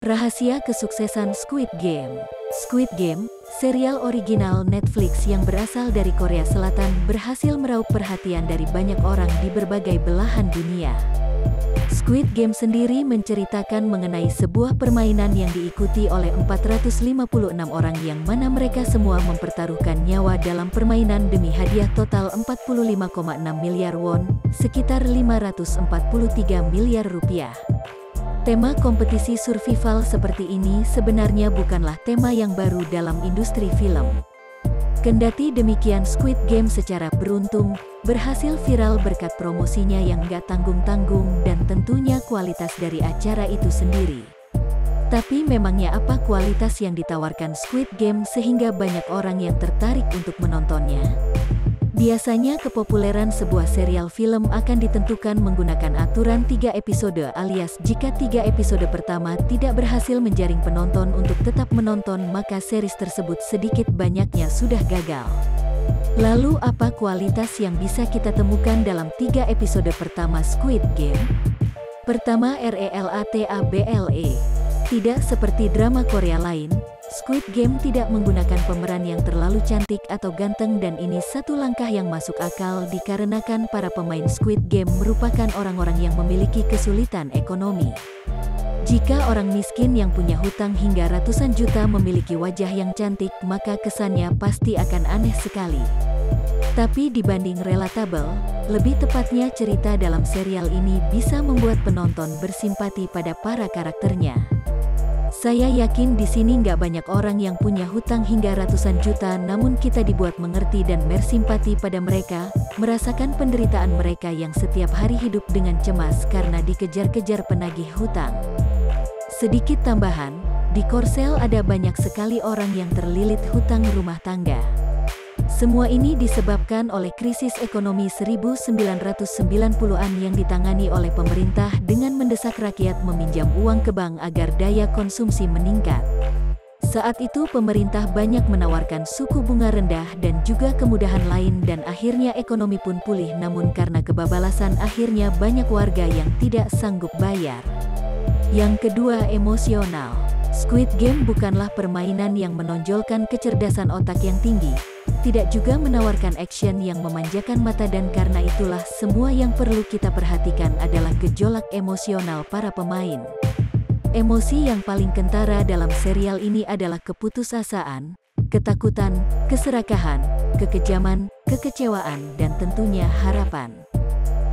Rahasia kesuksesan Squid Game. Squid Game, serial original Netflix yang berasal dari Korea Selatan, berhasil meraup perhatian dari banyak orang di berbagai belahan dunia. Squid Game sendiri menceritakan mengenai sebuah permainan yang diikuti oleh 456 orang yang mana mereka semua mempertaruhkan nyawa dalam permainan demi hadiah total 45,6 miliar won, sekitar 543 miliar rupiah. Tema kompetisi survival seperti ini sebenarnya bukanlah tema yang baru dalam industri film. Kendati demikian, Squid Game secara beruntung berhasil viral berkat promosinya yang gak tanggung-tanggung dan tentunya kualitas dari acara itu sendiri. Tapi memangnya apa kualitas yang ditawarkan Squid Game sehingga banyak orang yang tertarik untuk menontonnya? Biasanya kepopuleran sebuah serial film akan ditentukan menggunakan aturan 3 episode, alias jika 3 episode pertama tidak berhasil menjaring penonton untuk tetap menonton, maka series tersebut sedikit banyaknya sudah gagal. Lalu apa kualitas yang bisa kita temukan dalam 3 episode pertama Squid Game? Pertama, relatable. Tidak seperti drama Korea lain, Squid Game tidak menggunakan pemeran yang terlalu cantik atau ganteng, dan ini satu langkah yang masuk akal dikarenakan para pemain Squid Game merupakan orang-orang yang memiliki kesulitan ekonomi. Jika orang miskin yang punya hutang hingga ratusan juta memiliki wajah yang cantik, maka kesannya pasti akan aneh sekali. Tapi dibanding relatable, lebih tepatnya cerita dalam serial ini bisa membuat penonton bersimpati pada para karakternya. Saya yakin di sini nggak banyak orang yang punya hutang hingga ratusan juta, namun kita dibuat mengerti dan bersimpati pada mereka, merasakan penderitaan mereka yang setiap hari hidup dengan cemas karena dikejar-kejar penagih hutang. Sedikit tambahan, di Korsel ada banyak sekali orang yang terlilit hutang rumah tangga. Semua ini disebabkan oleh krisis ekonomi 1990-an yang ditangani oleh pemerintah dengan mendesak rakyat meminjam uang ke bank agar daya konsumsi meningkat. Saat itu pemerintah banyak menawarkan suku bunga rendah dan juga kemudahan lain, dan akhirnya ekonomi pun pulih, namun karena kebabalasan akhirnya banyak warga yang tidak sanggup bayar. Yang kedua, emosional. Squid Game bukanlah permainan yang menonjolkan kecerdasan otak yang tinggi, tidak juga menawarkan action yang memanjakan mata, dan karena itulah semua yang perlu kita perhatikan adalah gejolak emosional para pemain. Emosi yang paling kentara dalam serial ini adalah keputusasaan, ketakutan, keserakahan, kekejaman, kekecewaan, dan tentunya harapan.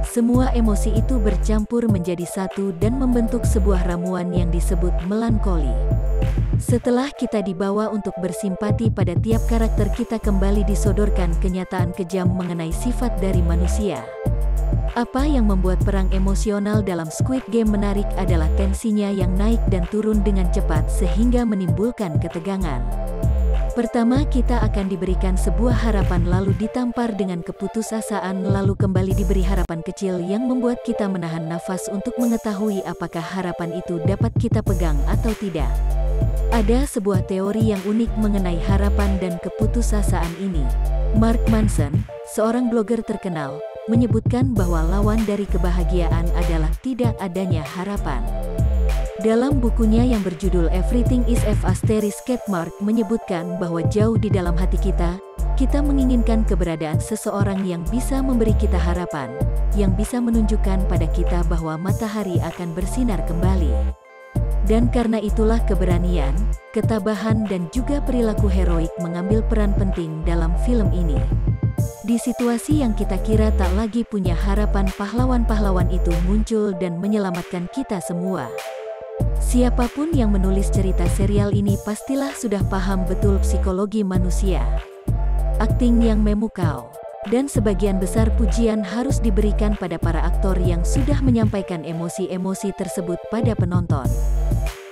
Semua emosi itu bercampur menjadi satu dan membentuk sebuah ramuan yang disebut melankoli. Setelah kita dibawa untuk bersimpati pada tiap karakter, kita kembali disodorkan kenyataan kejam mengenai sifat dari manusia. Apa yang membuat perang emosional dalam Squid Game menarik adalah tensinya yang naik dan turun dengan cepat sehingga menimbulkan ketegangan. Pertama, kita akan diberikan sebuah harapan, lalu ditampar dengan keputusasaan, lalu kembali diberi harapan kecil yang membuat kita menahan nafas untuk mengetahui apakah harapan itu dapat kita pegang atau tidak. Ada sebuah teori yang unik mengenai harapan dan keputusasaan ini. Mark Manson, seorang blogger terkenal, menyebutkan bahwa lawan dari kebahagiaan adalah tidak adanya harapan. Dalam bukunya yang berjudul Everything is F***, Mark menyebutkan bahwa jauh di dalam hati kita menginginkan keberadaan seseorang yang bisa memberi kita harapan, yang bisa menunjukkan pada kita bahwa matahari akan bersinar kembali. Dan karena itulah keberanian, ketabahan, dan juga perilaku heroik mengambil peran penting dalam film ini. Di situasi yang kita kira tak lagi punya harapan, pahlawan-pahlawan itu muncul dan menyelamatkan kita semua. Siapapun yang menulis cerita serial ini pastilah sudah paham betul psikologi manusia. Akting yang memukau, dan sebagian besar pujian harus diberikan pada para aktor yang sudah menyampaikan emosi-emosi tersebut pada penonton.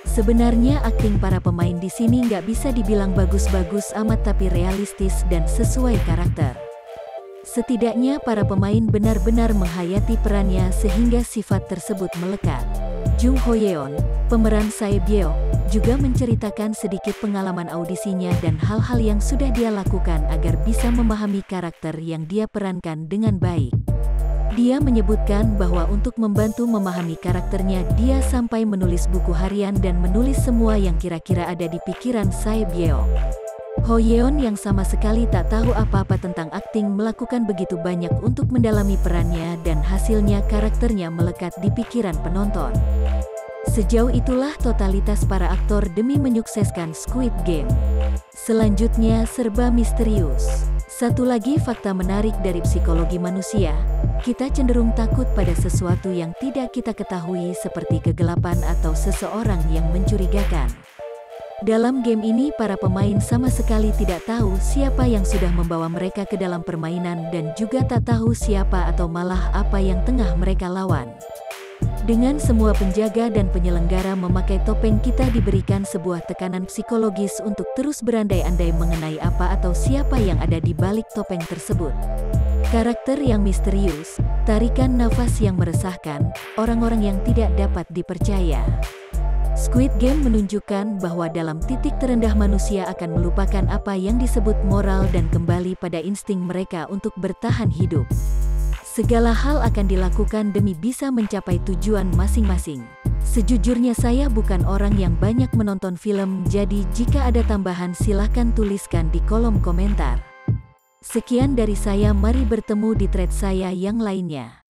Sebenarnya akting para pemain di sini nggak bisa dibilang bagus-bagus amat, tapi realistis dan sesuai karakter. Setidaknya para pemain benar-benar menghayati perannya sehingga sifat tersebut melekat. Jung Ho Yeon, pemeran Sae-byeok, juga menceritakan sedikit pengalaman audisinya dan hal-hal yang sudah dia lakukan agar bisa memahami karakter yang dia perankan dengan baik. Dia menyebutkan bahwa untuk membantu memahami karakternya, dia sampai menulis buku harian dan menulis semua yang kira-kira ada di pikiran Sae Byeong. Ho Yeon yang sama sekali tak tahu apa-apa tentang akting melakukan begitu banyak untuk mendalami perannya dan hasilnya karakternya melekat di pikiran penonton. Sejauh itulah totalitas para aktor demi menyukseskan Squid Game. Selanjutnya serba misterius. Satu lagi fakta menarik dari psikologi manusia, kita cenderung takut pada sesuatu yang tidak kita ketahui seperti kegelapan atau seseorang yang mencurigakan. Dalam game ini para pemain sama sekali tidak tahu siapa yang sudah membawa mereka ke dalam permainan dan juga tak tahu siapa atau malah apa yang tengah mereka lawan. Dengan semua penjaga dan penyelenggara memakai topeng, kita diberikan sebuah tekanan psikologis untuk terus berandai-andai mengenai apa atau siapa yang ada di balik topeng tersebut. Karakter yang misterius, tarikan nafas yang meresahkan, orang-orang yang tidak dapat dipercaya. Squid Game menunjukkan bahwa dalam titik terendah manusia akan melupakan apa yang disebut moral dan kembali pada insting mereka untuk bertahan hidup. Segala hal akan dilakukan demi bisa mencapai tujuan masing-masing. Sejujurnya saya bukan orang yang banyak menonton film, jadi jika ada tambahan silahkan tuliskan di kolom komentar. Sekian dari saya, mari bertemu di thread saya yang lainnya.